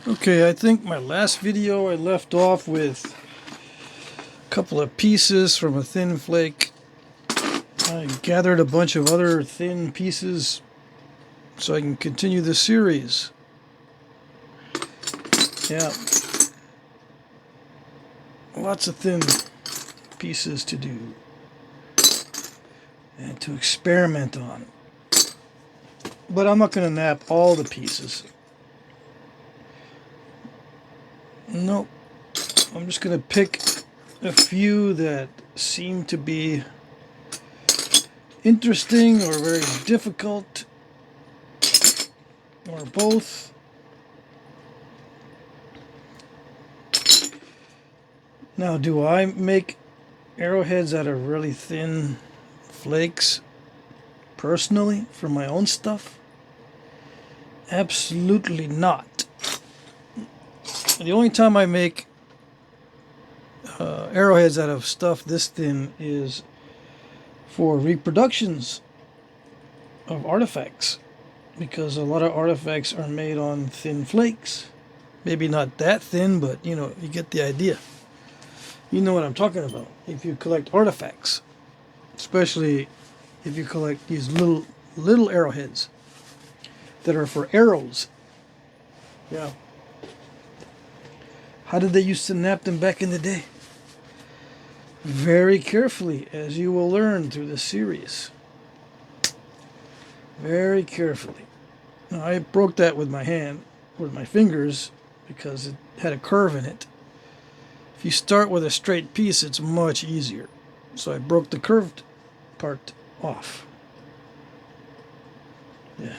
Okay, I think my last video I left off with a couple of pieces from a thin flake. I gathered a bunch of other thin pieces so I can continue the series. Yeah. Lots of thin pieces to do and to experiment on. But I'm not going to nap all the pieces. Nope. I'm just going to pick a few that seem to be interesting or very difficult or both. Now, do I make arrowheads out of really thin flakes personally for my own stuff? Absolutely not. The only time I make arrowheads out of stuff this thin is for reproductions of artifacts, because a lot of artifacts are made on thin flakes. Maybe not that thin, but you know, you get the idea. You know what I'm talking about if you collect artifacts, especially if you collect these little arrowheads that are for arrows. Yeah. How did they used to nap them back in the day? Very carefully, as you will learn through the series. Very carefully. Now, I broke that with my hand, with my fingers, because it had a curve in it. If you start with a straight piece, it's much easier. So I broke the curved part off. Yeah.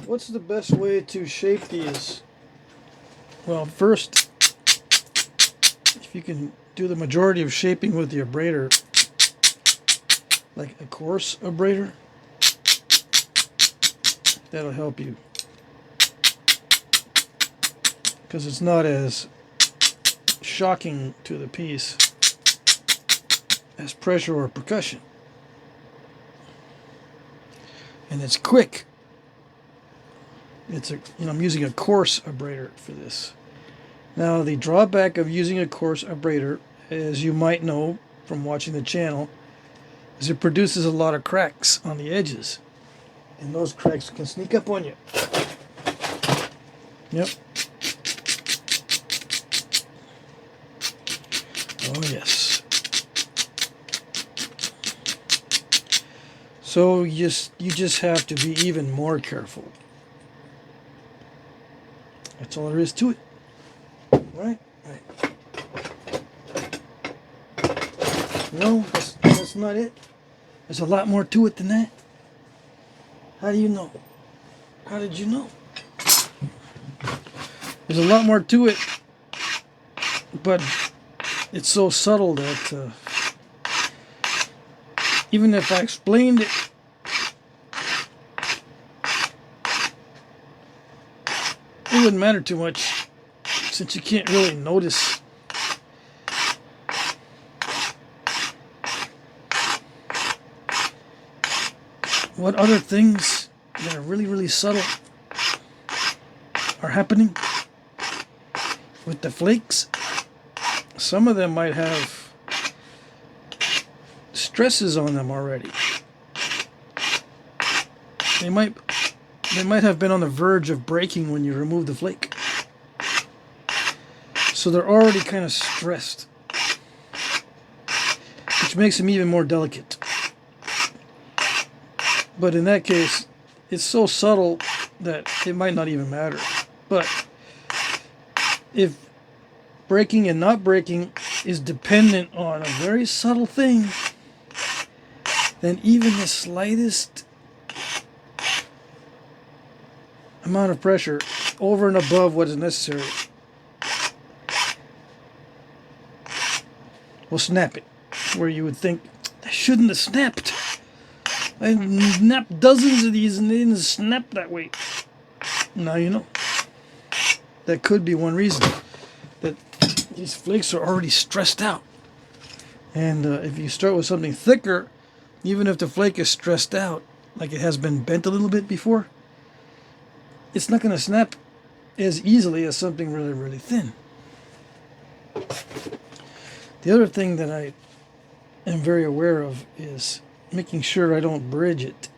What's the best way to shape these? Well, first, if you can do the majority of shaping with the abrader, like a coarse abrader, that'll help you, because it's not as shocking to the piece as pressure or percussion, and it's quick. I'm using a coarse abrader for this. Now, the drawback of using a coarse abrader, as you might know from watching the channel, is it produces a lot of cracks on the edges, and those cracks can sneak up on you. Yep. Oh yes. So you just have to be even more careful. That's all there is to it. Right? Right. No, that's not it. There's a lot more to it than that. How do you know? How did you know? There's a lot more to it, but it's so subtle that even if I explained it, it wouldn't matter too much, since you can't really notice what other things that are really subtle are happening with the flakes. Some of them might have stresses on them already. They might have been on the verge of breaking when you remove the flake. So they're already kind of stressed, which makes them even more delicate. But in that case, it's so subtle that it might not even matter. But if breaking and not breaking is dependent on a very subtle thing, then even the slightest amount of pressure over and above what is necessary will snap it, where you would think, I shouldn't have snapped. I snapped dozens of these and they didn't snap that way. Now you know. That could be one reason, that these flakes are already stressed out. And if you start with something thicker, even if the flake is stressed out, like it has been bent a little bit before, it's not going to snap as easily as something really, really thin. The other thing that I am very aware of is making sure I don't bridge it.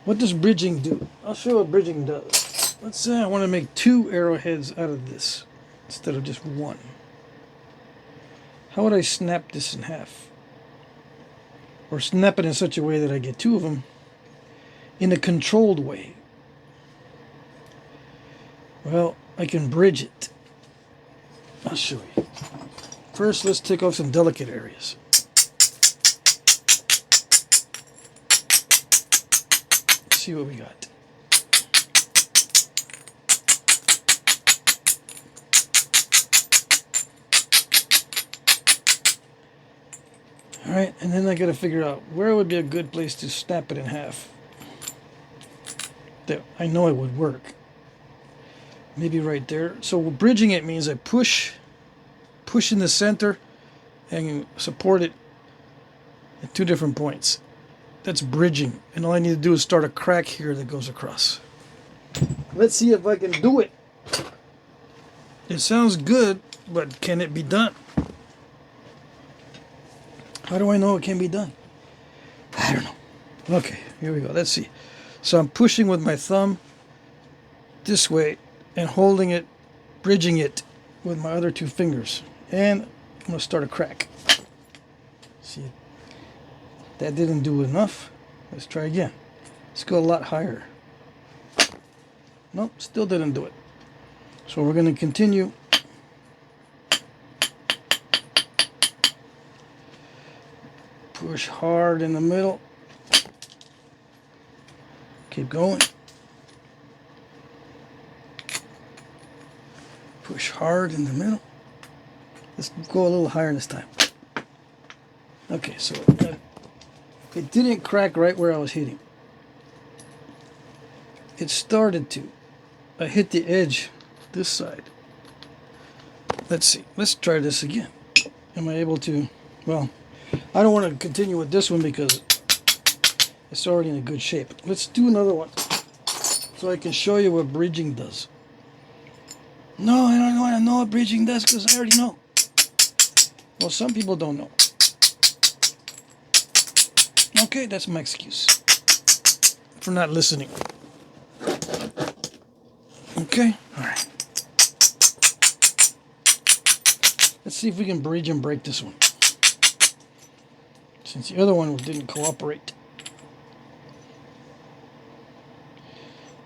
What does bridging do? I'll show what bridging does. Let's say I want to make 2 arrowheads out of this instead of just 1. How would I snap this in half? Or snap it in such a way that I get 2 of them in a controlled way? Well, I can bridge it. I'll show you. First, let's take off some delicate areas. Let's see what we got. Alright, and then I gotta figure out where would be a good place to snap it in half. There, I know it would work. Maybe right there. So bridging it means I push in the center and support it at 2 different points. That's bridging. And all I need to do is start a crack here that goes across. Let's see if I can do it. It sounds good, but can it be done? How do I know it can be done? I don't know. Okay, here we go. Let's see. So I'm pushing with my thumb this way and holding it, bridging it with my other 2 fingers. And I'm going to start a crack. See, that didn't do enough. Let's try again. Let's go a lot higher. Nope, still didn't do it. So we're going to continue. Push hard in the middle. Keep going. Push hard in the middle. Let's go a little higher this time. Okay, so it didn't crack right where I was hitting. It started to. I hit the edge this side. Let's see. Let's try this again. Am I able to? Well, I don't want to continue with this one because it's already in a good shape. Let's do another one so I can show you what bridging does. No, I don't know. I don't know what bridging does because I already know. Well, some people don't know. Okay, that's my excuse for not listening. Okay, all right. Let's see if we can bridge and break this one, since the other one didn't cooperate.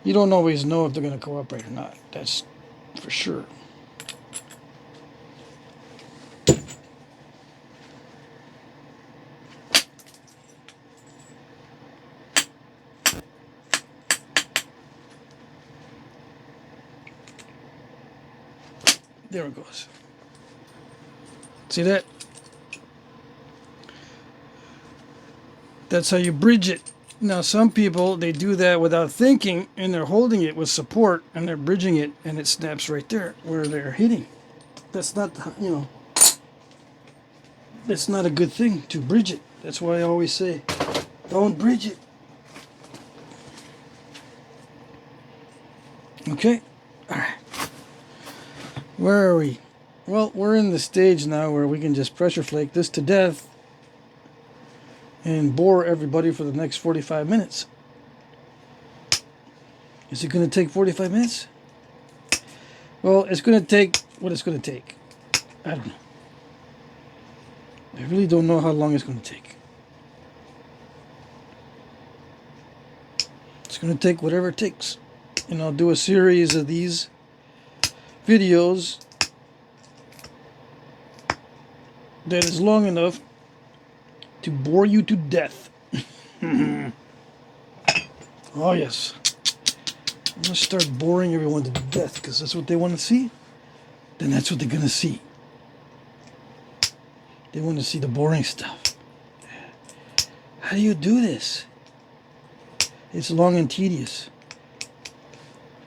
You don't always know if they're going to cooperate or not. That's for sure. There it goes. See that? That's how you bridge it. Now some people, they do that without thinking, and they're holding it with support, and they're bridging it, and it snaps right there where they're hitting. That's not, you know, that's not a good thing to bridge it. That's why I always say, don't bridge it. Okay? Alright. Where are we? Well, we're in the stage now where we can just pressure flake this to death and bore everybody for the next 45 minutes. Is it going to take 45 minutes? Well, it's going to take what it's going to take. I don't know. I really don't know how long it's going to take. It's going to take whatever it takes. And I'll do a series of these videos that is long enough to bore you to death. Oh yes. I'm going to start boring everyone to death because that's what they want to see. Then that's what they're going to see. They want to see the boring stuff. How do you do this? It's long and tedious.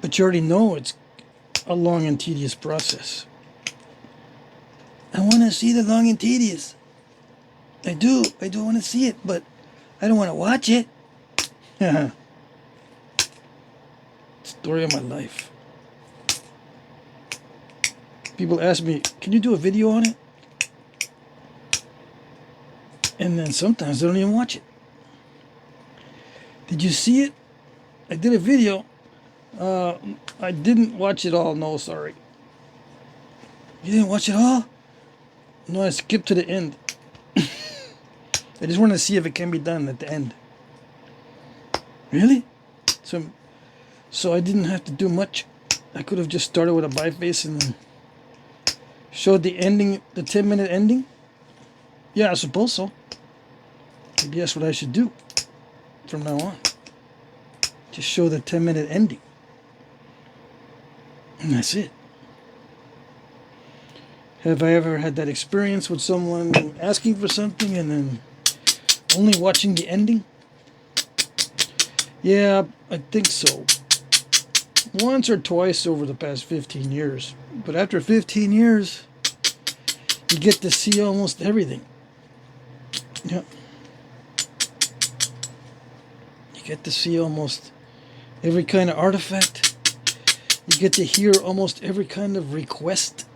But you already know it's a long and tedious process. I want to see the long and tedious. I do want to see it, but I don't want to watch it. Story of my life. People ask me, can you do a video on it? And then sometimes they don't even watch it. Did you see it? I did a video. I didn't watch it all. No, sorry. You didn't watch it all? No, I skipped to the end. I just want to see if it can be done at the end. Really? So I didn't have to do much. I could have just started with a biface and then showed the ending, the 10-minute ending. Yeah, I suppose so. Maybe that's what I should do from now on. Just show the 10-minute ending. And that's it. Have I ever had that experience with someone asking for something and then only watching the ending? Yeah, I think so. Once or twice over the past 15 years. But after 15 years, you get to see almost everything. Yeah. You get to see almost every kind of artifact. You get to hear almost every kind of request.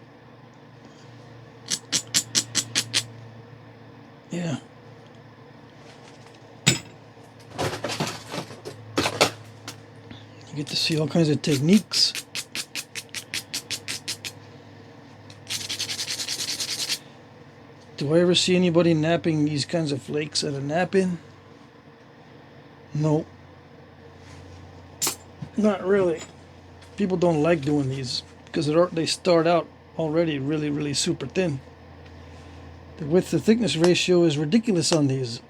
Yeah. You get to see all kinds of techniques. Do I ever see anybody napping these kinds of flakes at a nap-in? No. Not really. People don't like doing these because they start out already really, really super thin. The width to thickness ratio is ridiculous on these.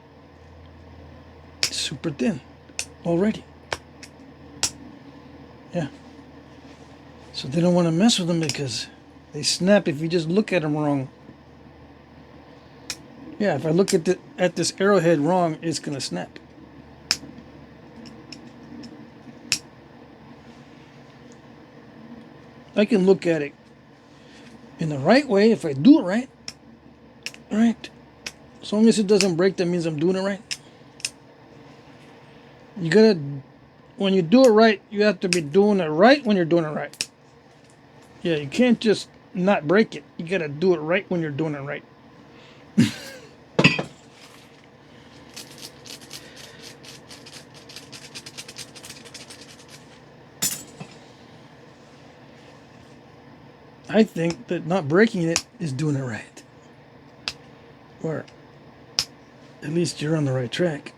It's super thin already. Yeah. So they don't want to mess with them because they snap if you just look at them wrong. Yeah, if I look at this arrowhead wrong, it's going to snap. I can look at it in the right way if I do it right. Right? As long as it doesn't break, that means I'm doing it right. You gotta, when you do it right, you have to be doing it right when you're doing it right. Yeah, you can't just not break it. You gotta do it right when you're doing it right. I think that not breaking it is doing it right. Or at least you're on the right track.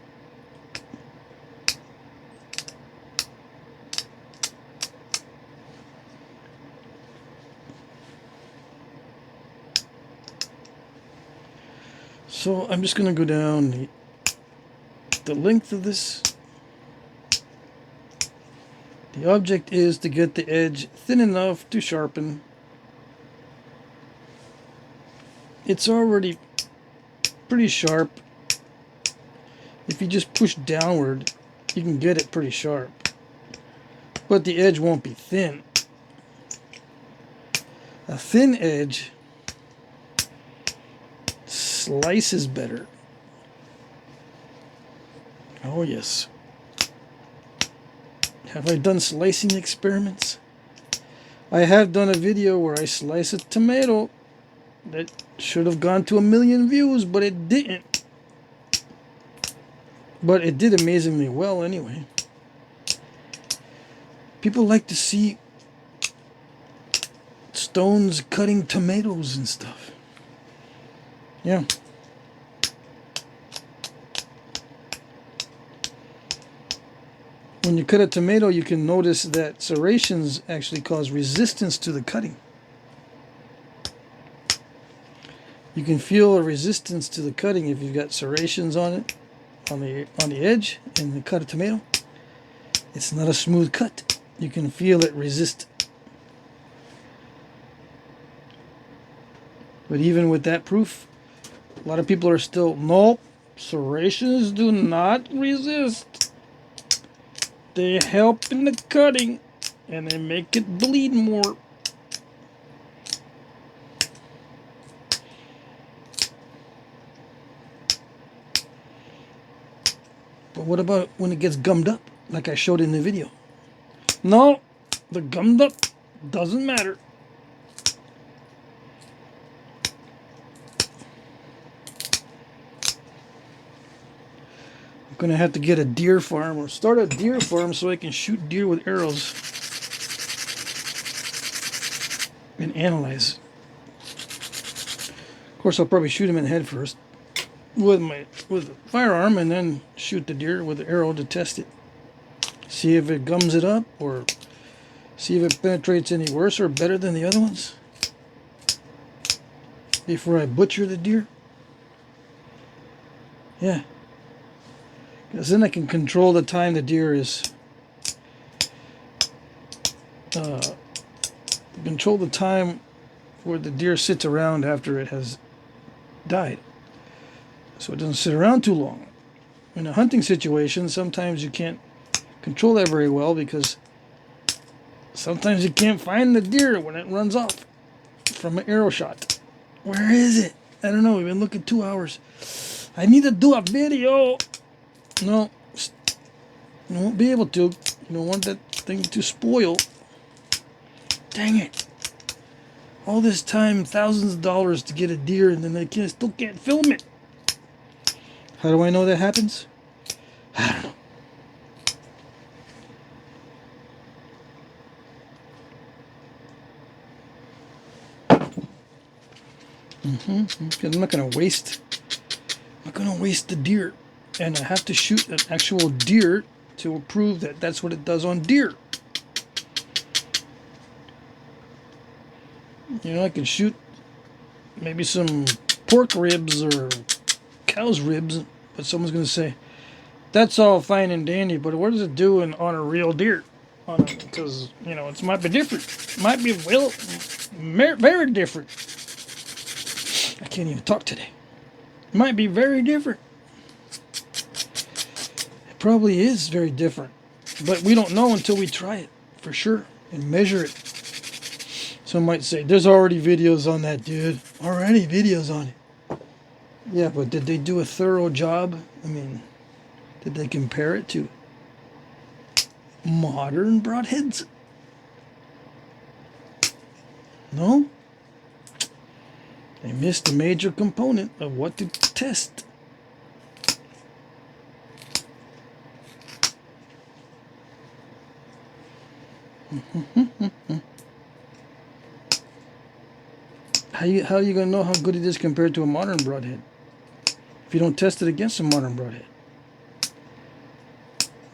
So I'm just going to go down the length of this. The object is to get the edge thin enough to sharpen. It's already pretty sharp. If you just push downward, you can get it pretty sharp. But the edge won't be thin. A thin edge slices better. Oh yes. Have I done slicing experiments? I have done a video where I slice a tomato that should have gone to 1 million views, but it didn't. But it did amazingly well anyway. People like to see stones cutting tomatoes and stuff. Yeah. When you cut a tomato, you can notice that serrations actually cause resistance to the cutting. You can feel a resistance to the cutting if you've got serrations on it, on the edge, and you cut a tomato. It's not a smooth cut. You can feel it resist. But even with that proof, a lot of people are still, nope, serrations do not resist. They help in the cutting, and they make it bleed more. But what about when it gets gummed up, like I showed in the video? No, the gummed up doesn't matter. Gonna have to get a deer farm or start a deer farm so I can shoot deer with arrows and analyze. Of course, I'll probably shoot him in the head first with a firearm, and then shoot the deer with the arrow to test it. See if it gums it up, or see if it penetrates any worse or better than the other ones before I butcher the deer. Yeah. Because then I can control the time the deer is... control the time where the deer sits around after it has died. So it doesn't sit around too long. In a hunting situation, sometimes you can't control that very well because sometimes you can't find the deer when it runs off from an arrow shot. Where is it? I don't know. We've been looking 2 hours. I need to do a video. No, you won't be able to. You don't want that thing to spoil. Dang it. All this time, thousands of dollars to get a deer, and then they still can't film it. How do I know that happens? I don't know. Because I'm not going to waste the deer. And I have to shoot an actual deer to prove that that's what it does on deer. You know, I can shoot maybe some pork ribs or cow's ribs, but someone's going to say, that's all fine and dandy, but what does it do on a real deer? Because, you know, it might be different. It might be, well, very different. I can't even talk today. It might be very different. It probably is very different, but we don't know until we try it for sure and measure it. Some might say, there's already videos on that, dude. Already videos on it. Yeah, but did they do a thorough job? I mean, did they compare it to modern broadheads? No? They missed a major component of what to test. How are you going to know how good it is compared to a modern broadhead if you don't test it against a modern broadhead?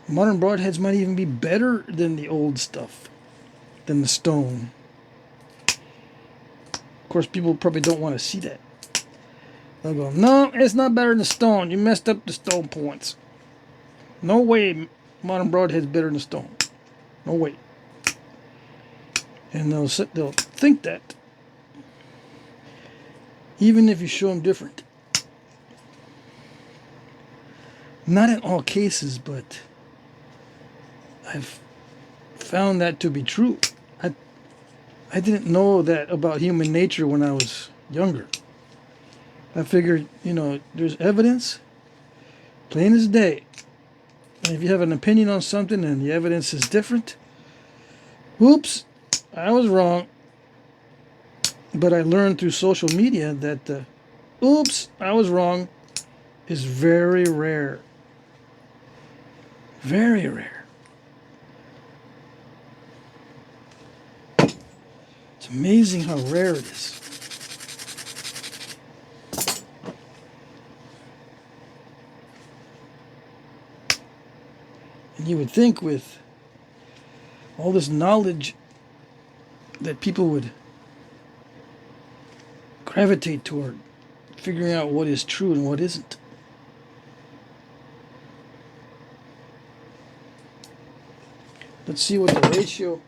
Modern broadheads might even be better than the old stuff, than the stone. Of course, people probably don't want to see that. They'll go, no, it's not better than the stone. You messed up the stone points. No way modern broadhead's better than stone. No way. And they'll think that, even if you show them different. Not in all cases, but I've found that to be true. I didn't know that about human nature when I was younger. I figured, you know, there's evidence, plain as day. And if you have an opinion on something and the evidence is different, oops, I was wrong. But I learned through social media that the oops, I was wrong is very rare. Very rare. It's amazing how rare it is. And you would think with all this knowledge that people would gravitate toward figuring out what is true and what isn't. Let's see what the ratio.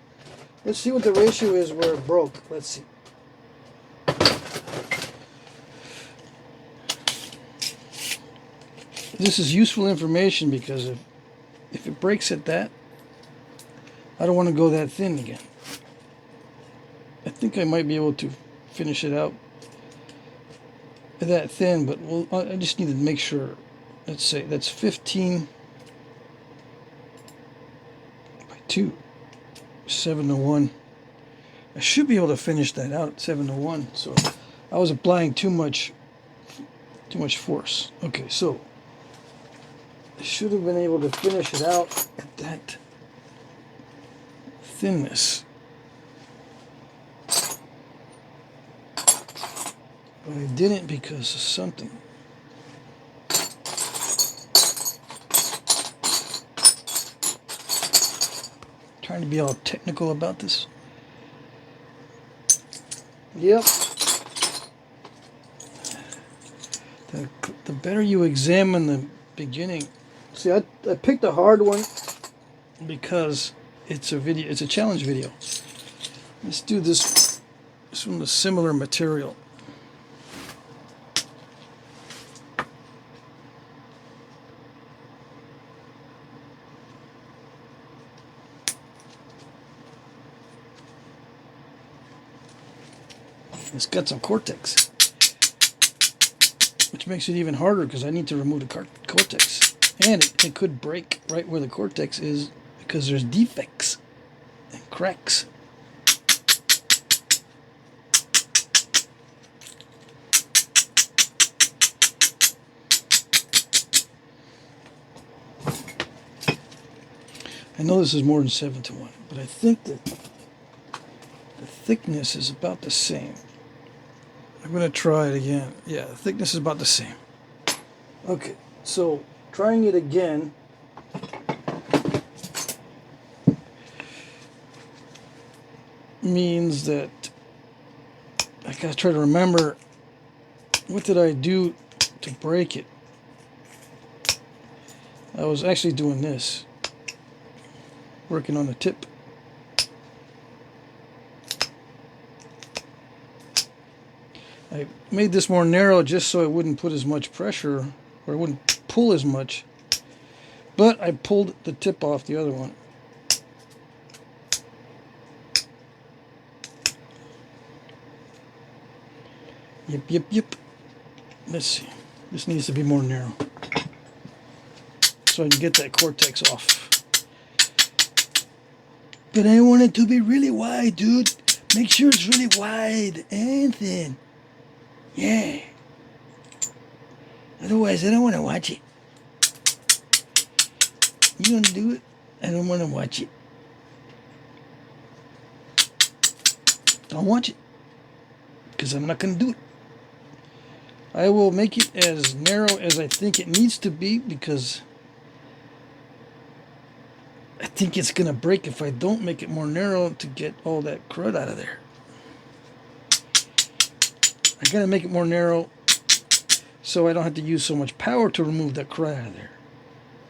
Let's see what the ratio is where it broke. Let's see. This is useful information because if it breaks at that, I don't want to go that thin again. I think I might be able to finish it out that thin, but I just need to make sure. Let's say that's 15 by 2, 7-1. I should be able to finish that out 7-1. So I was applying too much force. Okay, so I should have been able to finish it out at that thinness. But I didn't because of something. Trying to be all technical about this. Yep. The better you examine the beginning. See, I picked a hard one because it's a video. It's a challenge video. Let's do this from a similar material. It's got some cortex, which makes it even harder because I need to remove the cortex. And it could break right where the cortex is because there's defects and cracks. I know this is more than 7:1, but I think that the thickness is about the same. I'm going to try it again. Yeah, the thickness is about the same. Okay, so trying it again. Means that I got to try to remember what did I do to break it. I was actually doing this. Working on the tip. I made this more narrow just so it wouldn't put as much pressure, or it wouldn't pull as much. But I pulled the tip off the other one. Yep. Let's see. This needs to be more narrow, so I can get that cortex off. But I want it to be really wide, dude. Make sure it's really wide and thin. Yeah. Otherwise, I don't want to watch it. You want to do it? I don't want to watch it. Don't watch it. Because I'm not going to do it. I will make it as narrow as I think it needs to be because I think it's going to break if I don't make it more narrow to get all that crud out of there. I got to make it more narrow so I don't have to use so much power to remove that crud out of there.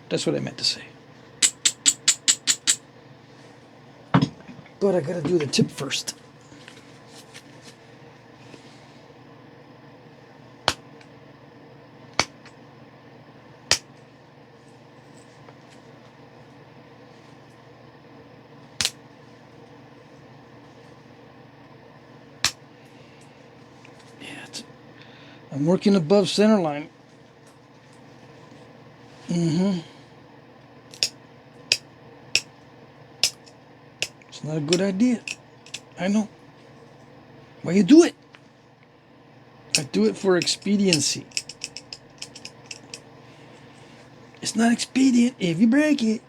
That's what I meant to say. But I got to do the tip first. I'm working above center line. It's not a good idea. I know. Why you do it? I do it for expediency. It's not expedient if you break it.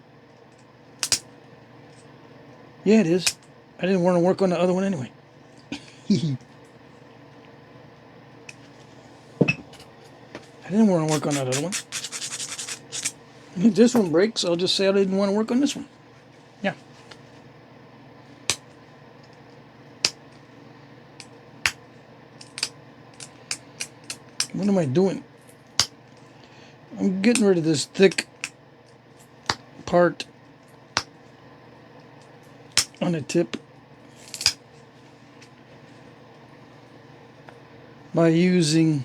Yeah, it is. I didn't want to work on the other one anyway. I didn't want to work on that other one. If this one breaks, I'll just say I didn't want to work on this one. Yeah. What am I doing? I'm getting rid of this thick part on the tip by using,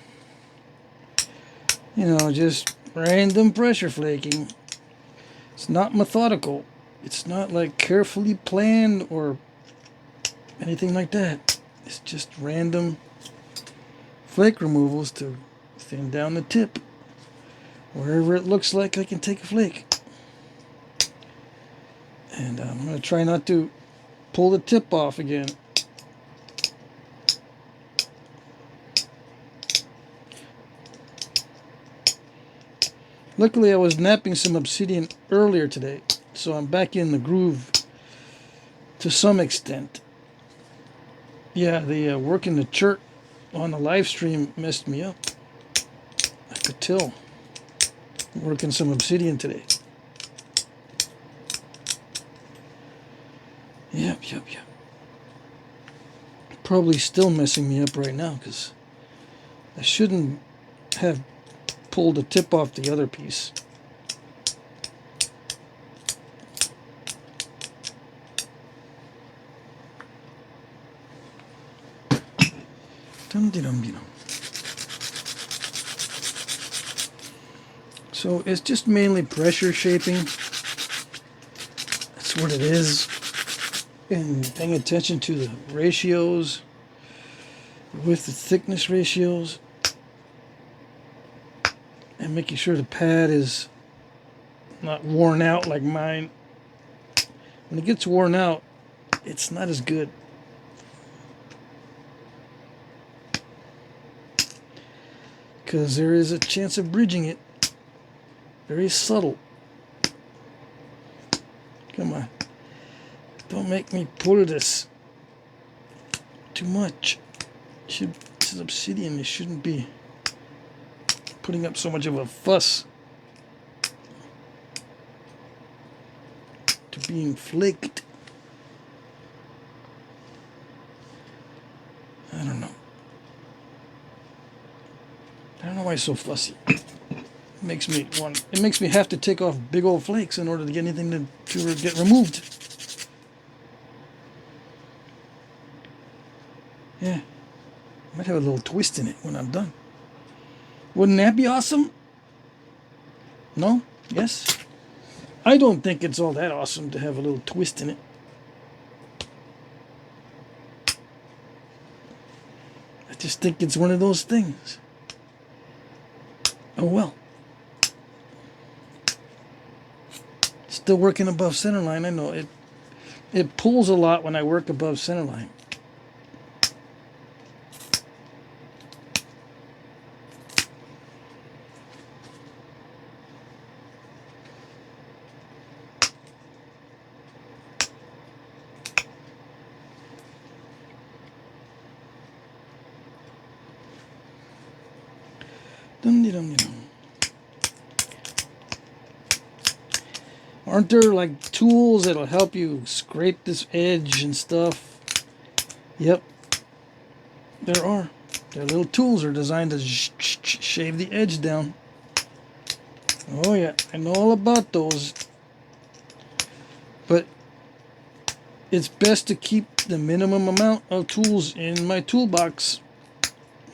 just random pressure flaking. It's not methodical. It's not like carefully planned or anything like that. It's just random flake removals to thin down the tip. Wherever it looks like I can take a flake. And I'm going to try not to pull the tip off again. Luckily, I was knapping some obsidian earlier today, so I'm back in the groove to some extent. Yeah, the working the chert on the live stream messed me up. I could tell. Working some obsidian today. Yep. Probably still messing me up right now because I shouldn't have pulled the tip off the other piece. So it's just mainly pressure shaping. That's what it is. And paying attention to the ratios with the thickness ratios. And making sure the pad is not worn out like mine. When it gets worn out, it's not as good. Because there is a chance of bridging it. Very subtle. Come on. Don't make me pull this too much. This is obsidian. It shouldn't be putting up so much of a fuss to being flaked. I don't know. I don't know why it's so fussy. It makes me have to take off big old flakes in order to get anything to get removed. Yeah. Might have a little twist in it when I'm done. Wouldn't that be awesome? No? Yes? I don't think it's all that awesome to have a little twist in it. I just think it's one of those things. Oh well. Still working above center line. I know it pulls a lot when I work above center line. Aren't there like tools that'll help you scrape this edge and stuff? Yep, there are. Their little tools are designed to shave the edge down. Oh yeah, I know all about those. But it's best to keep the minimum amount of tools in my toolbox.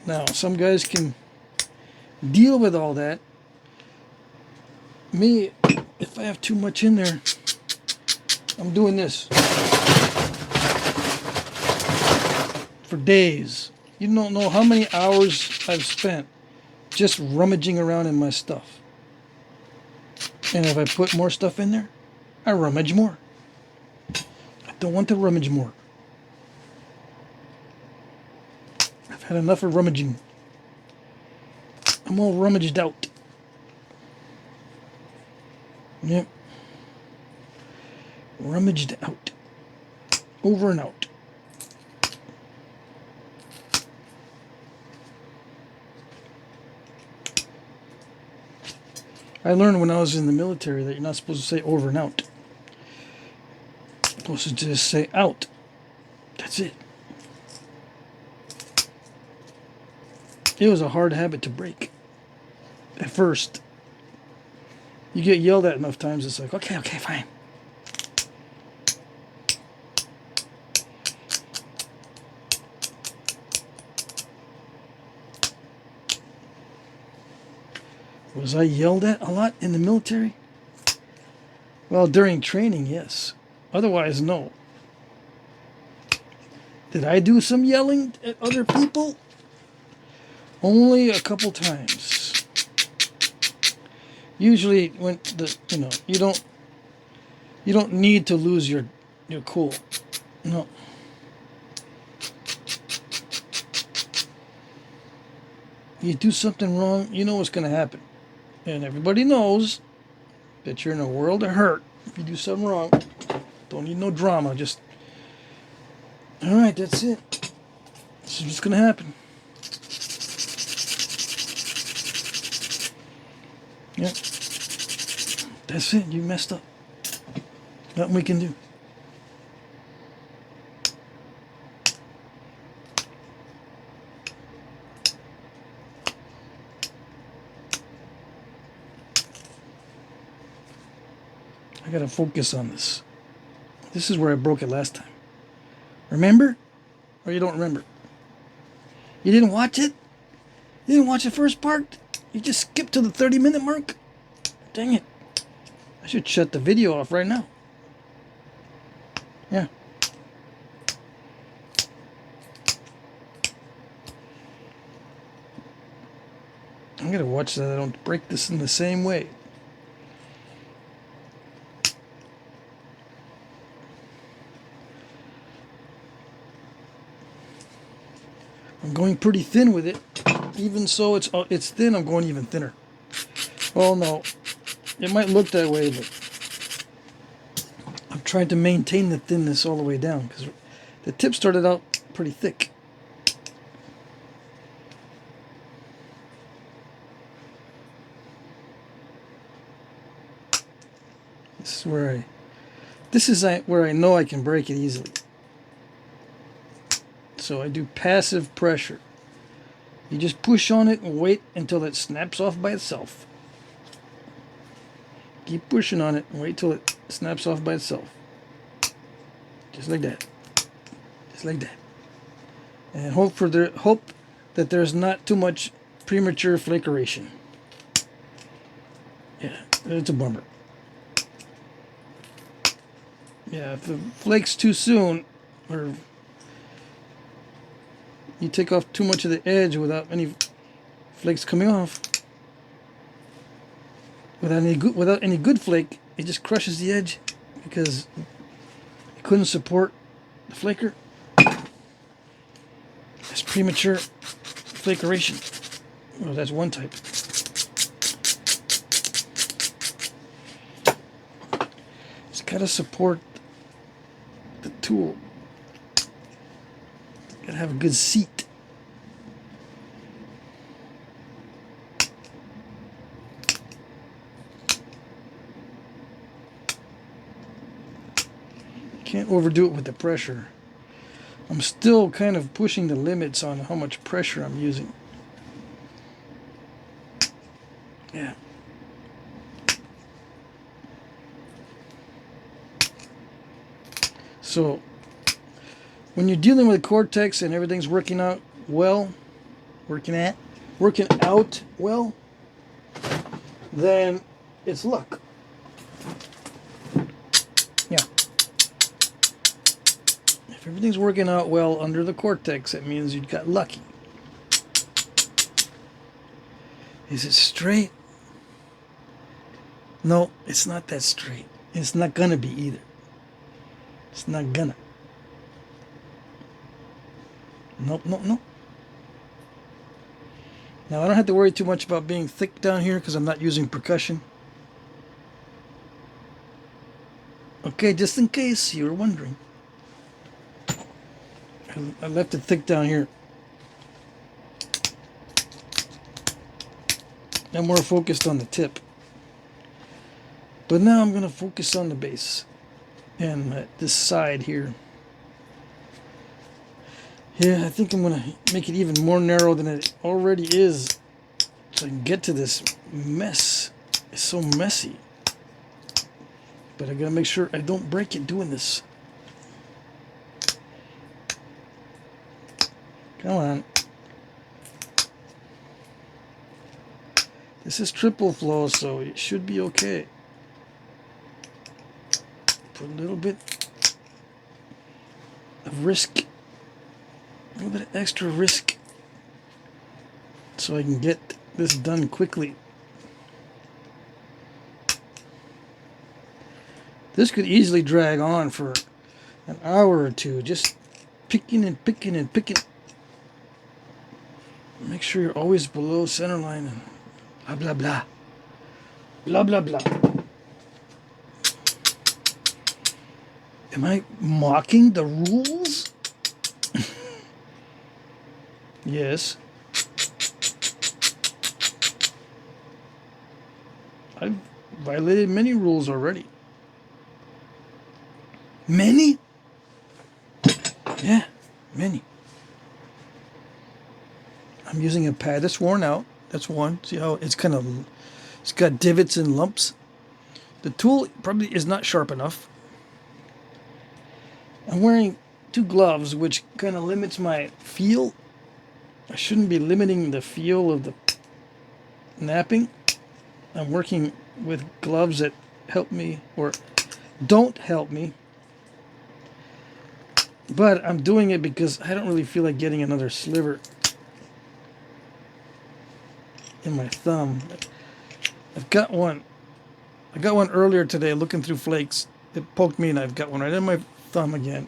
Now, some guys can deal with all that. Me, if I have too much in there, I'm doing this for days. You don't know how many hours I've spent just rummaging around in my stuff. And if I put more stuff in there, I rummage more. I don't want to rummage more. I've had enough of rummaging. I'm all rummaged out. Yep. Rummaged out. Over and out. I learned when I was in the military that you're not supposed to say over and out. You're supposed to just say out. That's it. It was a hard habit to break. At first. You get yelled at enough times, it's like, okay, fine. Was I yelled at a lot in the military? Well, during training, yes. Otherwise, no. Did I do some yelling at other people? Only a couple times. Usually, when you don't need to lose your cool. No. You do something wrong, you know what's going to happen. And everybody knows that you're in a world of hurt if you do something wrong. Don't need no drama. Just, alright, that's it. This is what's going to happen. Yep. That's it. You messed up. Nothing we can do. I gotta focus on this. This is where I broke it last time. Remember? Or you don't remember? You didn't watch it? You didn't watch the first part? You just skipped to the 30-minute mark? Dang it. I should shut the video off right now. Yeah. I'm gonna watch that I don't break this in the same way. I'm going pretty thin with it. Even so it's thin, I'm going even thinner. Well, no. It might look that way, but I'm trying to maintain the thinness all the way down because the tip started out pretty thick. This is where I know I can break it easily. So I do passive pressure. You just push on it and wait until it snaps off by itself. Keep pushing on it and wait till it snaps off by itself. Just like that. Just like that. And hope that there's not too much premature flakeration. Yeah, it's a bummer. Yeah, if it flakes too soon, or you take off too much of the edge without any flakes coming off, without any good flake, it just crushes the edge because it couldn't support the flaker. It's premature flakeration. Well, that's one type. It's got to support the tool. Got to have a good seat. Can't overdo it with the pressure. I'm still kind of pushing the limits on how much pressure I'm using. Yeah. So when you're dealing with Cortex and everything's working out well, working out well, then it's luck. Yeah. If everything's working out well under the Cortex, it means you got lucky. Is it straight? No, it's not that straight. It's not gonna be either. It's not gonna. Nope, nope, nope. Now I don't have to worry too much about being thick down here because I'm not using percussion. Okay, just in case you were wondering. I left it thick down here. I'm more focused on the tip. But now I'm going to focus on the base. And this side here. Yeah, I think I'm going to make it even more narrow than it already is. So I can get to this mess. It's so messy. But I got to make sure I don't break it doing this. Come on. This is triple flow, so it should be okay. Put a little bit of risk. A little bit of extra risk. So I can get this done quickly. This could easily drag on for an hour or two. Just picking and picking and picking. Make sure you're always below center line and blah blah blah. Blah, blah, blah. Am I mocking the rules? Yes. I've violated many rules already. Many? Yeah, many. I'm using a pad that's worn out. That's one. See how it's it's got divots and lumps. The tool probably is not sharp enough. I'm wearing 2 gloves, which kind of limits my feel. I shouldn't be limiting the feel of the knapping. I'm working with gloves that help me or don't help me. But I'm doing it because I don't really feel like getting another sliver in my thumb. I've got one. I got one earlier today looking through flakes. It poked me and I've got one right in my thumb again.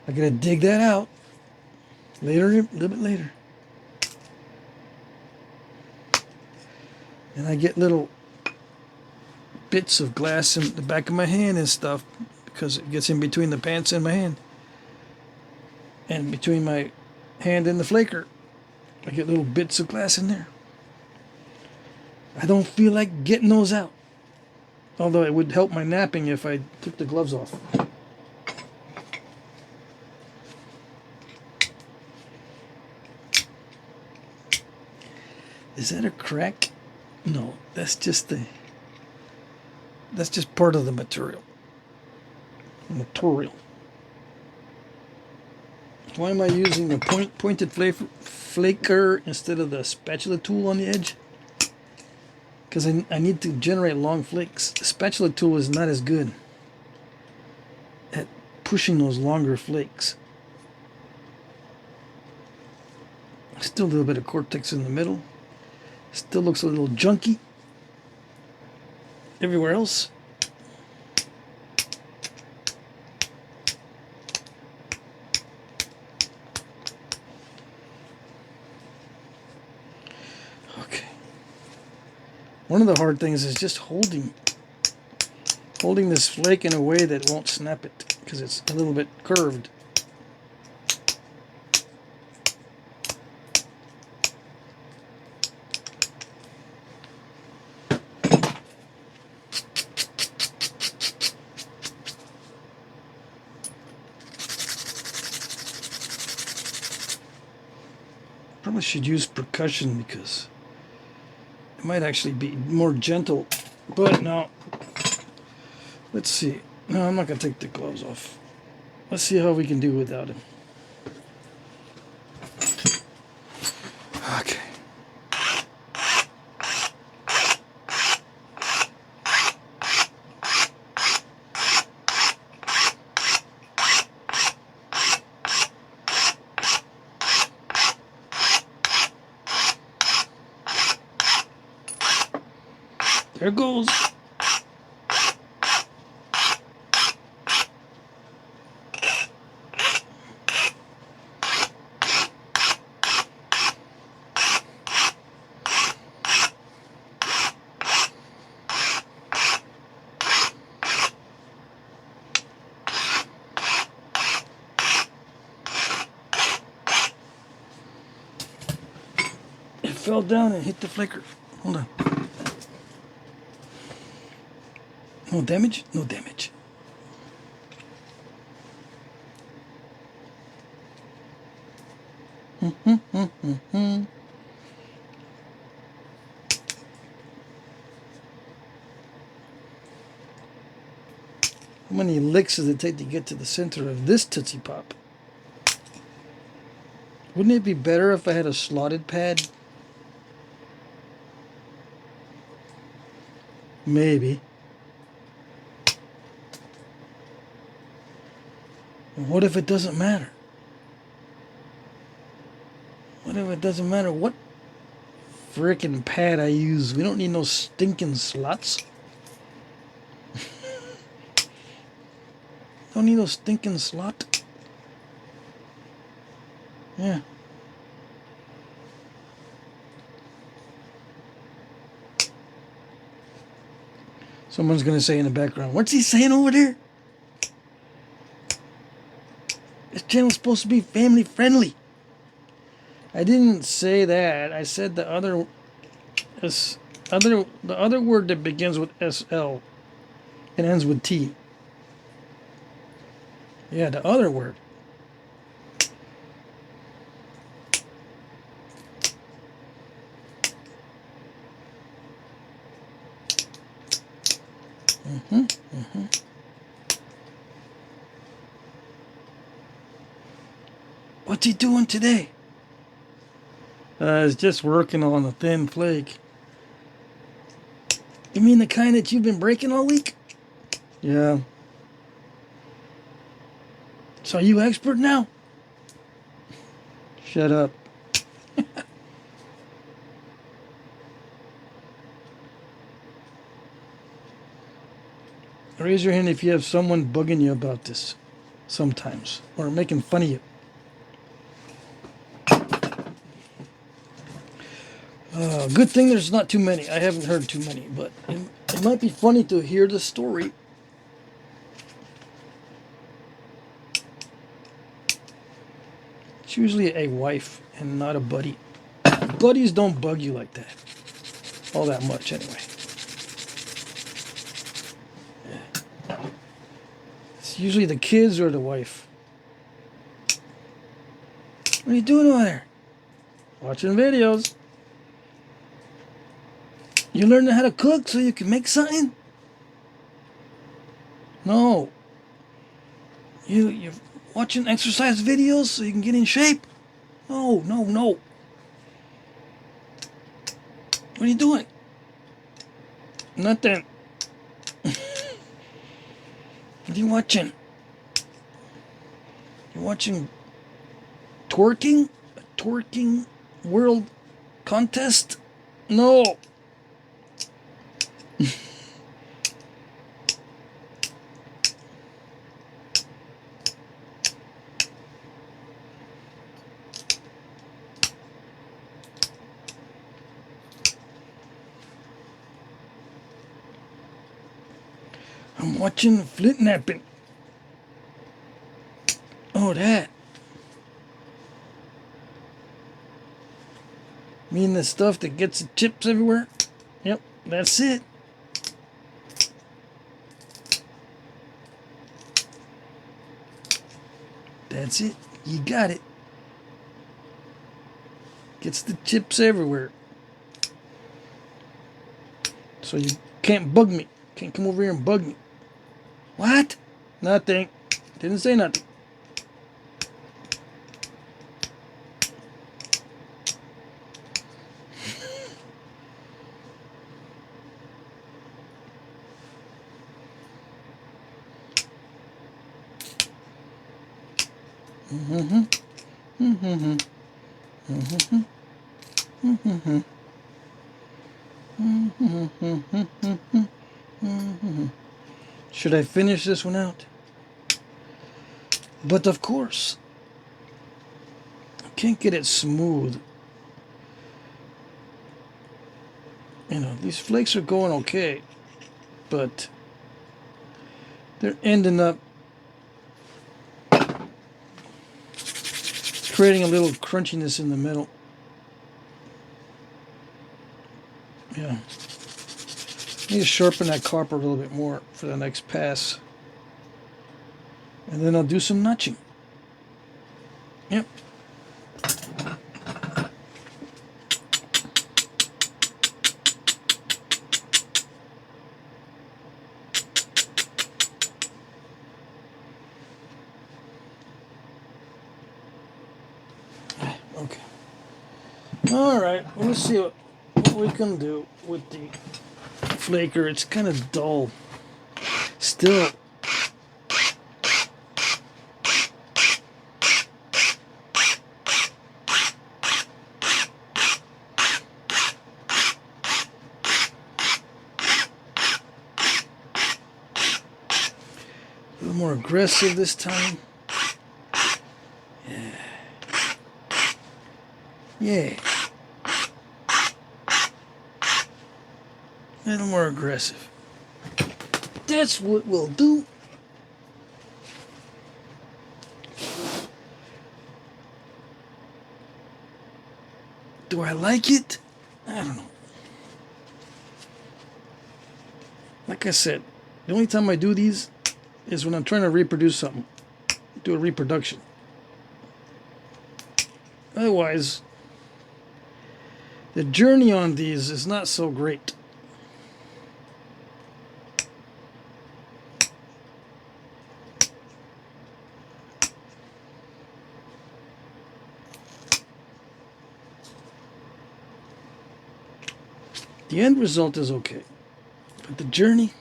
I gotta dig that out later, a little bit later. And I get little bits of glass in the back of my hand and stuff because it gets in between the pants and my hand. And between my hand and the flaker, I get little bits of glass in there. I don't feel like getting those out. Although it would help my knapping if I took the gloves off. Is that a crack? No, that's just part of the material. Why am I using the pointed flaker instead of the spatula tool on the edge? Because I need to generate long flakes. The spatula tool is not as good at pushing those longer flakes. Still a little bit of cortex in the middle. Still looks a little junky. Everywhere else. Okay. One of the hard things is just holding this flake in a way that won't snap it because it's a little bit curved. Probably should use percussion because it might actually be more gentle, but no. Let's see. No, I'm not going to take the gloves off. Let's see how we can do without him. Okay. There it goes. It fell down and hit the flaker. Hold on. No damage? No damage. How many licks does it take to get to the center of this Tootsie Pop? Wouldn't it be better if I had a slotted pad? Maybe. What if it doesn't matter? What if it doesn't matter what frickin' pad I use? We don't need no stinking slots. Don't need no stinking slot. Yeah. Someone's going to say in the background, what's he saying over there? This channel's supposed to be family friendly. I didn't say that. I said the other word that begins with SL and ends with T. Yeah, the other word. What's he doing today? He's just working on a thin flake. You mean the kind that you've been breaking all week? Yeah. So are you expert now? Shut up. Raise your hand if you have someone bugging you about this sometimes, or making fun of you. Good thing there's not too many. I haven't heard too many, but it might be funny to hear the story. It's usually a wife and not a buddy. Buddies don't bug you like that. All that much, anyway. It's usually the kids or the wife. What are you doing over there? Watching videos. You learning how to cook so you can make something? No. You're watching exercise videos so you can get in shape? No, no, no. What are you doing? Nothing. What are you watching? You're watching twerking? A twerking world contest? No. I'm watching Flintknapping. Oh, that. Mean the stuff that gets the chips everywhere? Yep, that's it. That's it. You got it. Gets the chips everywhere. So you can't bug me. Can't come over here and bug me. What? Nothing. Didn't say nothing. Should I finish this one out? But of course, I can't get it smooth. You know, these flakes are going okay, but they're ending up creating a little crunchiness in the middle. Yeah. Need to sharpen that copper a little bit more for the next pass. And then I'll do some notching. Yep. Okay. All right. Well, let's see what we can do with the flaker. It's kind of dull. Still. A little more aggressive this time. Yeah. Yeah. A little more aggressive. That's what we'll do. Do I like it? I don't know. Like I said, the only time I do these is when I'm trying to reproduce something. Do a reproduction. Otherwise, the journey on these is not so great. The end result is okay. But the journey...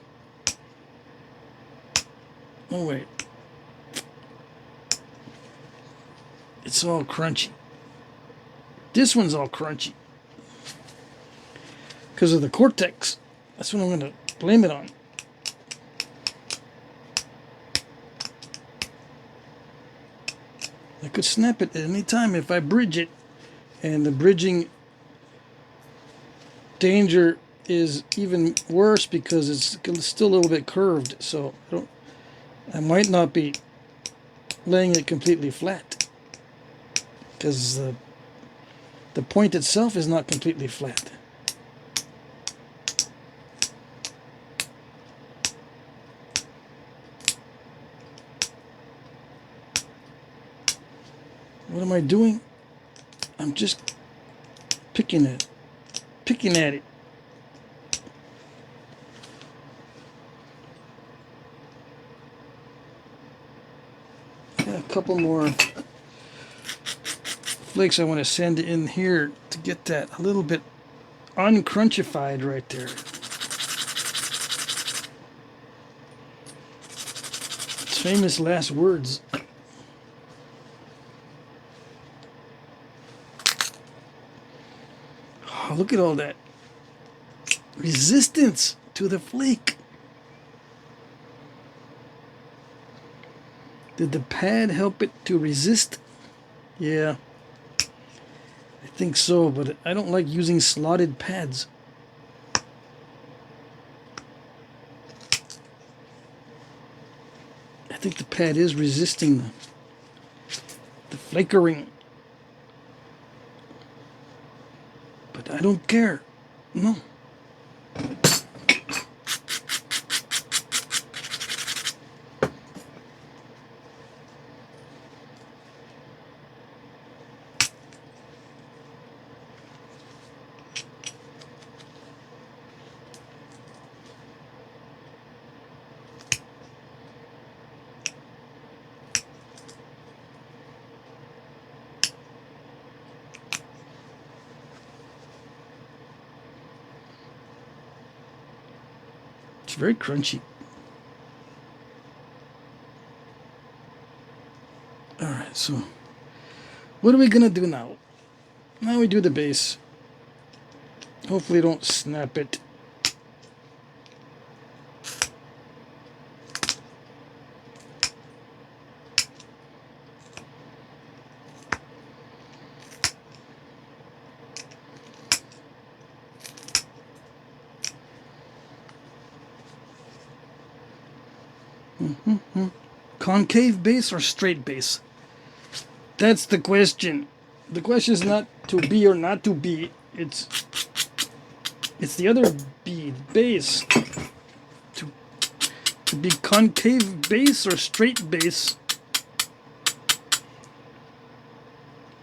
Oh, wait. It's all crunchy. This one's all crunchy. Because of the cortex. That's what I'm going to blame it on. I could snap it at any time if I bridge it. And the bridging danger is even worse because it's still a little bit curved. So I might not be laying it completely flat. Because the point itself is not completely flat. What am I doing? I'm just picking at it. Got a couple more flakes I want to send in here to get that a little bit uncrunchified right there. It's famous last words. Oh, look at all that resistance to the flake. Did the pad help it to resist? Yeah, I think so, but I don't like using slotted pads. I think the pad is resisting the flakering. But I don't care. No. It's very crunchy. Alright, so what are we gonna do now? Now we do the base. Hopefully don't snap it. Concave base or straight base? That's the question. The question is not to be or not to be. It's the other bead base. To be concave base or straight base.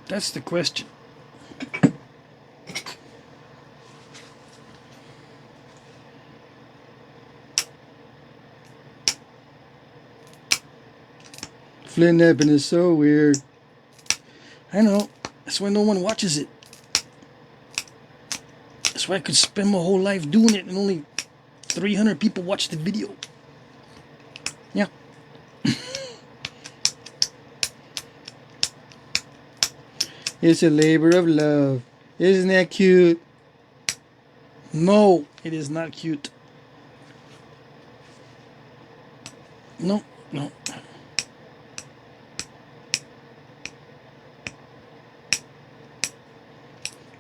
That's the question. Flintknapping is so weird. I know. That's why no one watches it. That's why I could spend my whole life doing it and only 300 people watch the video. Yeah. It's a labor of love. Isn't that cute? No, it is not cute. No, no.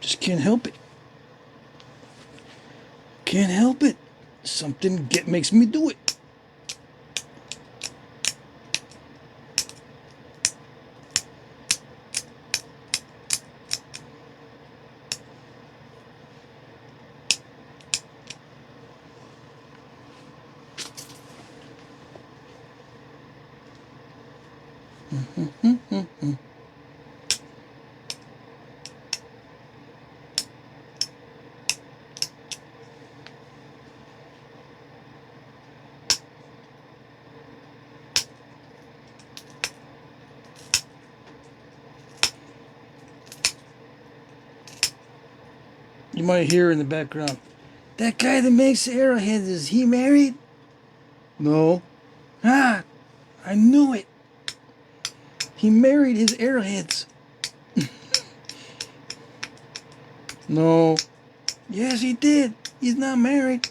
Just can't help it. Can't help it. Something makes me do it. You might hear in the background, that guy that makes arrowheads, is he married? No. Ah, I knew it. He married his arrowheads. No. Yes, he did. He's not married.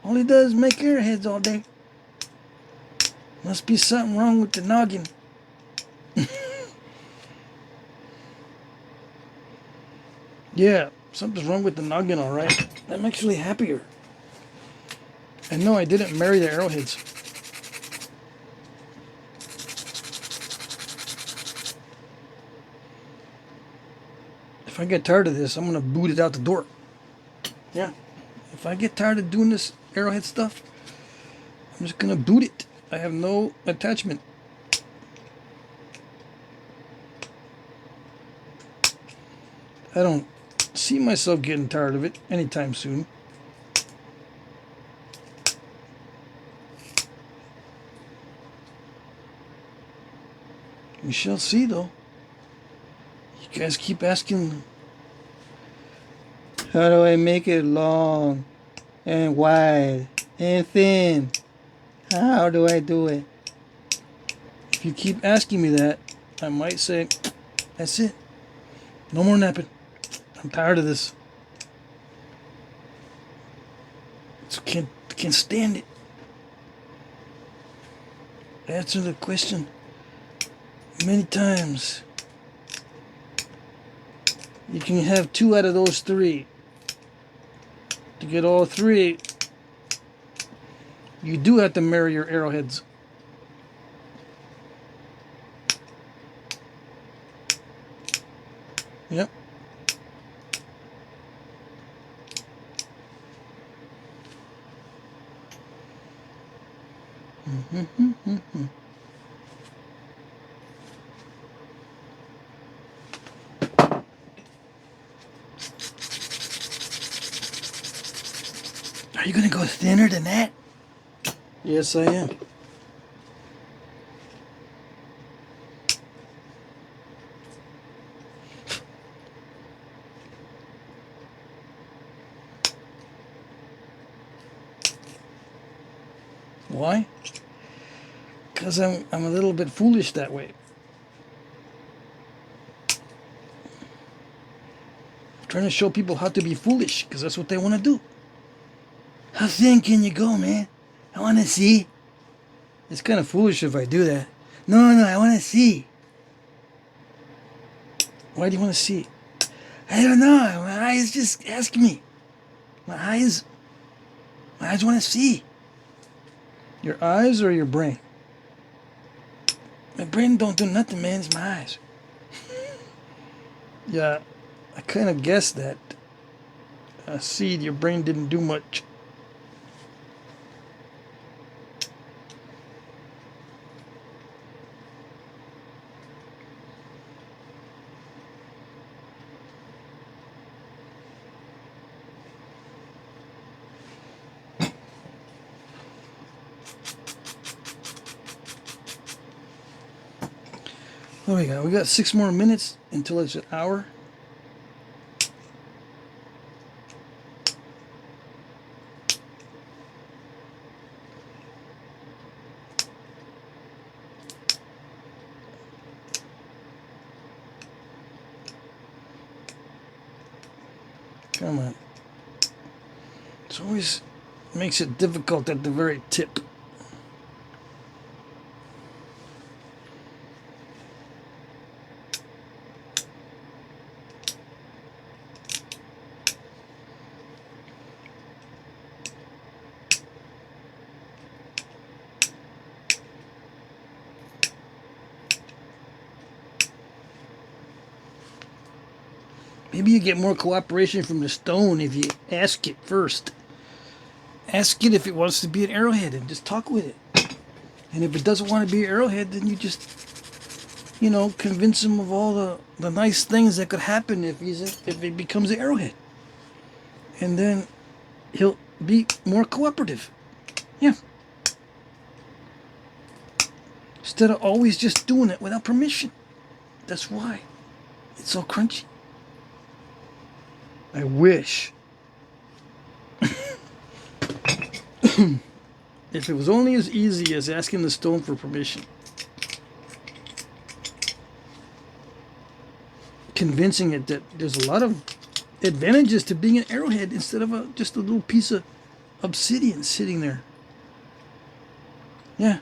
All he does is make arrowheads all day. Must be something wrong with the noggin. Yeah, something's wrong with the noggin, all right. I'm actually happier. And no, I didn't marry the arrowheads. If I get tired of this, I'm gonna boot it out the door. Yeah. If I get tired of doing this arrowhead stuff, I'm just gonna boot it. I have no attachment. I don't see myself getting tired of it anytime soon. We shall see, though. You guys keep asking, how do I make it long and wide and thin? How do I do it? If you keep asking me that, I might say, that's it. No more napping. I'm tired of this. Can't stand it. Answer the question many times. You can have 2 out of those 3. To get all 3, you do have to marry your arrowheads. Yep. Are you gonna go thinner than that? Yes, I am. Why? Because I'm a little bit foolish that way. I'm trying to show people how to be foolish, because that's what they want to do. How thin can you go, man? I want to see. It's kind of foolish if I do that. No, I want to see. Why do you want to see? I don't know. My eyes just ask me. My eyes want to see. Your eyes or your brain? My brain don't do nothing, man. It's my eyes. Yeah, I kind of guessed that. See, your brain didn't do much. What do we got? We got 6 more minutes until it's an hour. Come on. It always makes it difficult at the very tip. Maybe you get more cooperation from the stone if you ask it first. Ask it if it wants to be an arrowhead and just talk with it. And if it doesn't want to be an arrowhead, then you just you know, convince him of all the nice things that could happen if he becomes an arrowhead. And then he'll be more cooperative. Yeah. Instead of always just doing it without permission. That's why it's so crunchy. I wish if it was only as easy as asking the stone for permission. Convincing it that there's a lot of advantages to being an arrowhead instead of just a little piece of obsidian sitting there. Yeah.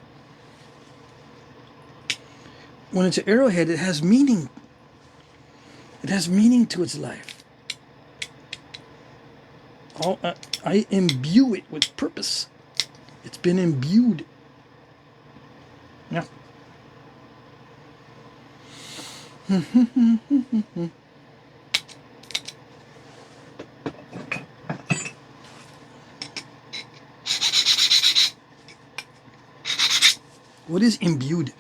When it's an arrowhead, it has meaning. It has meaning to its life. I imbue it with purpose. It's been imbued. Yeah. What is imbued?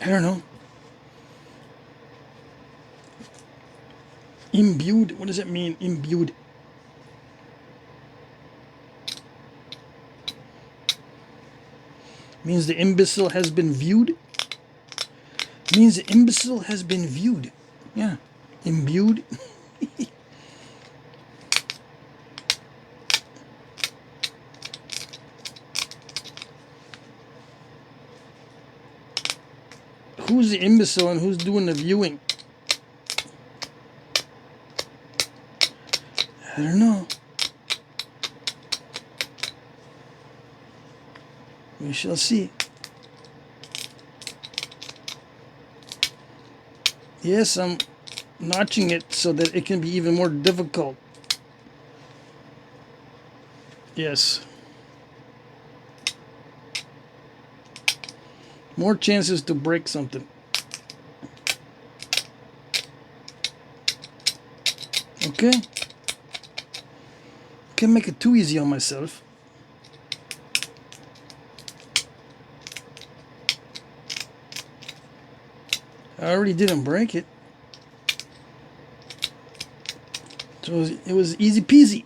I don't know. Imbued? What does it mean, imbued? Means the imbecile has been viewed? Means the imbecile has been viewed. Yeah. Imbued. Who's the imbecile and who's doing the viewing? I don't know. We shall see. Yes, I'm notching it so that it can be even more difficult. Yes. More chances to break something. Okay. Can't make it too easy on myself. I already didn't break it. So it was easy peasy.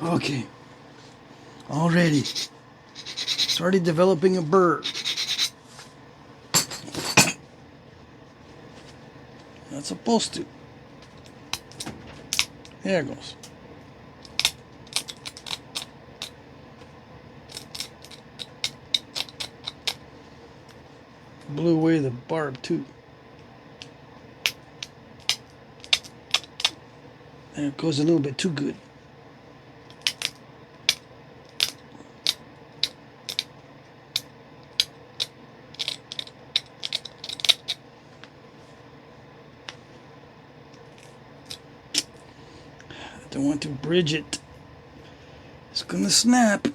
Okay. Already. It's already developing a burr. Not supposed to. There it goes. Blew away the barb too. And it goes a little bit too good. I want to bridge it. It's gonna snap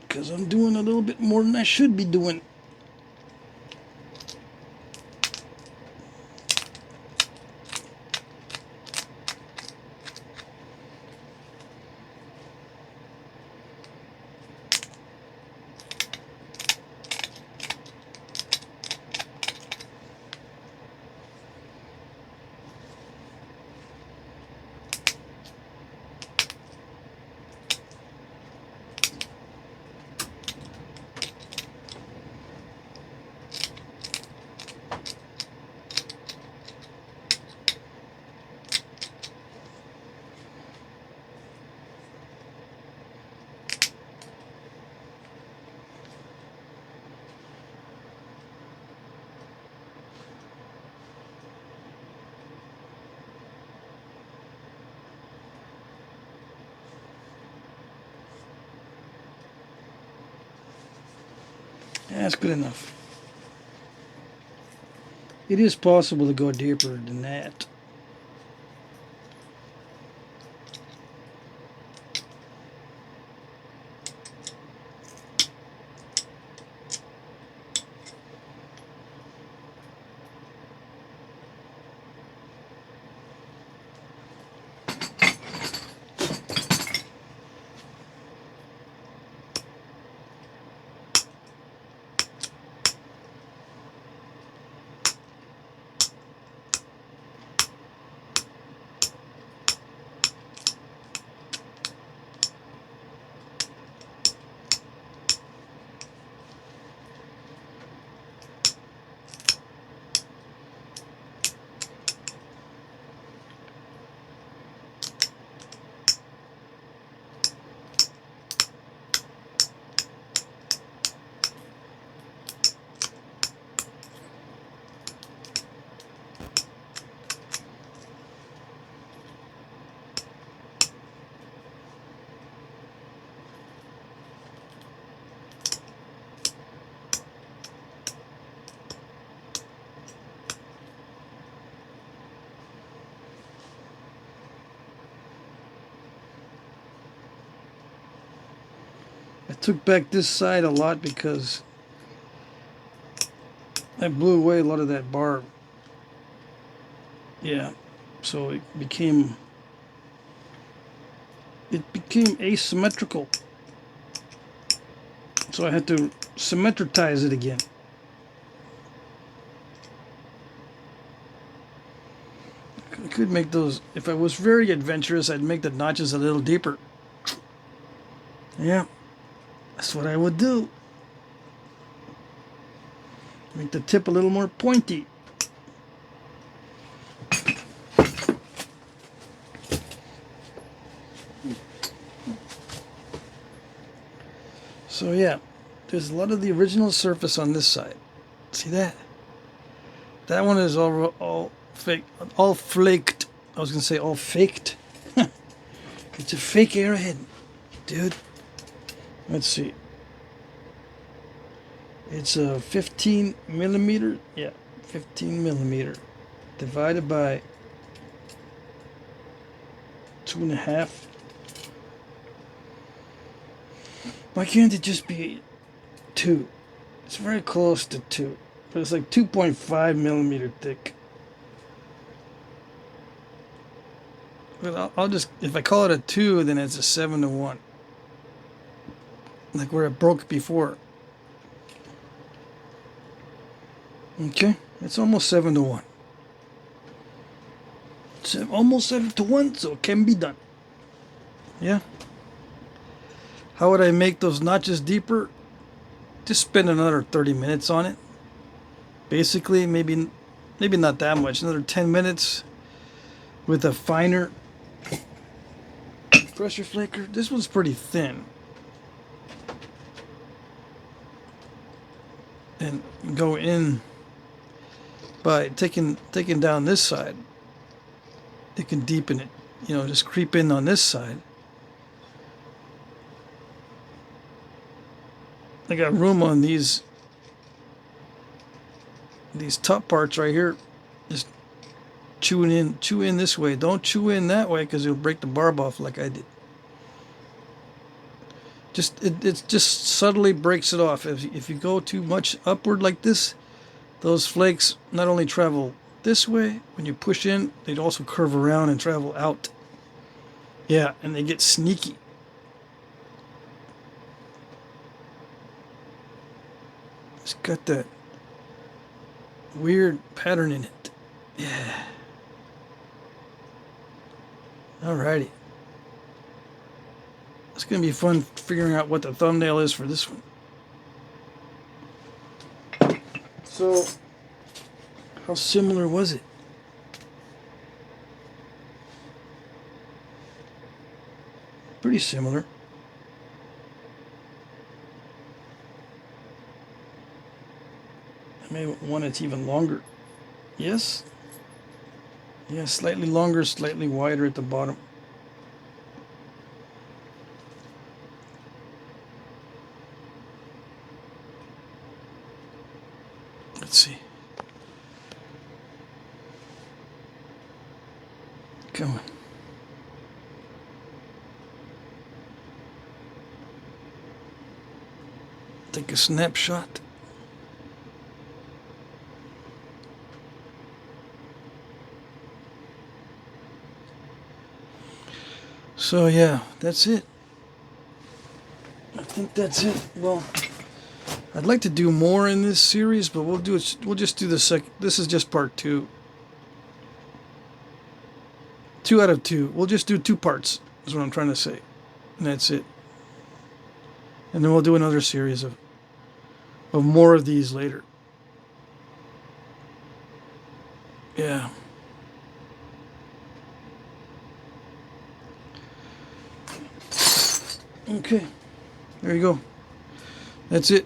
because I'm doing a little bit more than I should be doing. That's good enough. It is possible to go deeper than that. I took back this side a lot because I blew away a lot of that barb. Yeah, so it became asymmetrical. So I had to symmetritize it again. I could make those, if I was very adventurous, I'd make the notches a little deeper. Yeah, that's what I would do. Make the tip a little more pointy. So yeah, there's a lot of the original surface on this side. See that? That one is all fake, all flaked. I was gonna say all faked. It's a fake arrowhead, dude. Let's see. It's a 15 millimeter. Yeah, 15 millimeter divided by 2.5. Why can't it just be 2? It's very close to 2, but it's like 2.5 millimeter thick. But I'll just, if I call it a 2, then it's a 7-to-1. Like where it broke before. Okay, it's almost 7-to-1. It's almost 7-to-1, so it can be done. Yeah. How would I make those notches deeper? Just spend another 30 minutes on it. Basically, maybe not that much. Another 10 minutes with a finer pressure flaker. This one's pretty thin. And go in by taking down this side. It can deepen it. You know, just creep in on this side. I got room on these top parts right here. Just chew in this way. Don't chew in that way because you'll break the barb off like I did. It just subtly breaks it off. If you go too much upward like this, those flakes not only travel this way, when you push in, they'd also curve around and travel out. Yeah, and they get sneaky. It's got that weird pattern in it. Yeah. Alrighty. It's going to be fun figuring out what the thumbnail is for this one. So, how similar was it? Pretty similar. I may want it even longer. Yes? Yeah, slightly longer, slightly wider at the bottom. Let's see. Come on. Take a snapshot. So yeah, that's it. I think that's it. Well, I'd like to do more in this series, but we'll do it. We'll just do the second. This is just part 2. 2 out of 2. We'll just do 2 parts. Is what I'm trying to say, and that's it. And then we'll do another series of more of these later. Yeah. Okay. There you go. That's it.